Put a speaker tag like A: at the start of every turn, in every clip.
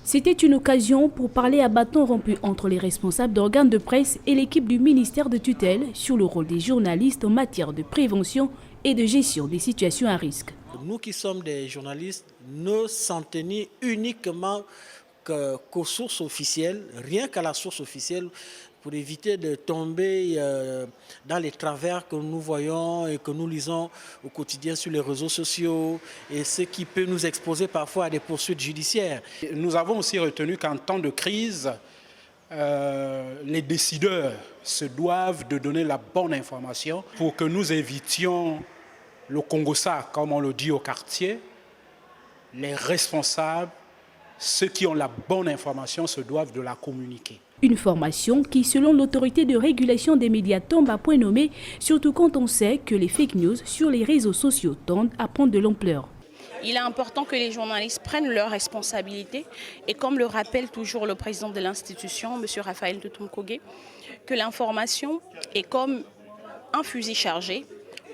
A: C'était une occasion pour parler à bâton rompu entre les responsables d'organes de presse et l'équipe du ministère de tutelle sur le rôle des journalistes en matière de prévention et de gestion des situations à risque.
B: Nous qui sommes des journalistes, ne s'en tenir uniquement qu'aux sources officielles, rien qu'à la source officielle, pour éviter de tomber dans les travers que nous voyons et que nous lisons au quotidien sur les réseaux sociaux et ce qui peut nous exposer parfois à des poursuites judiciaires.
C: Nous avons aussi retenu qu'en temps de crise, les décideurs se doivent de donner la bonne information pour que nous évitions le Congossa, comme on le dit au quartier. Les responsables, ceux qui ont la bonne information, se doivent de la communiquer.
A: Une formation qui, selon l'autorité de régulation des médias, tombe à point nommé, surtout quand on sait que les fake news sur les réseaux sociaux tendent à prendre de l'ampleur.
D: Il est important que les journalistes prennent leurs responsabilités et comme le rappelle toujours le président de l'institution, M. Raphaël Tutumkoge, que l'information est comme un fusil chargé.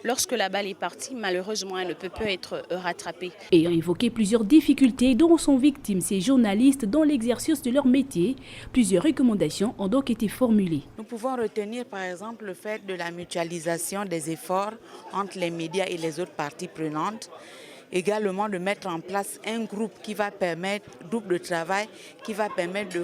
D: Lorsque la balle est partie, malheureusement, elle ne peut pas être rattrapée.
A: Ayant évoqué plusieurs difficultés dont sont victimes ces journalistes dans l'exercice de leur métier, plusieurs recommandations ont donc été formulées.
E: Nous pouvons retenir par exemple le fait de la mutualisation des efforts entre les médias et les autres parties prenantes. Également de mettre en place un groupe groupe de travail qui va permettre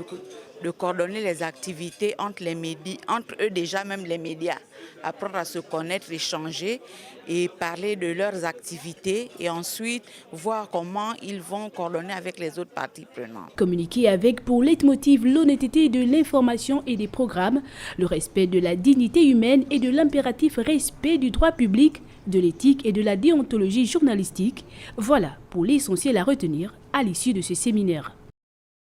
E: de coordonner les activités entre les médias, entre eux déjà même les médias, apprendre à se connaître, échanger et parler de leurs activités et ensuite voir comment ils vont coordonner avec les autres parties prenantes.
A: Communiquer avec pour leitmotiv l'honnêteté de l'information et des programmes, le respect de la dignité humaine et de l'impératif respect du droit public, de l'éthique et de la déontologie journalistique. Voilà pour l'essentiel à retenir à l'issue de ce séminaire.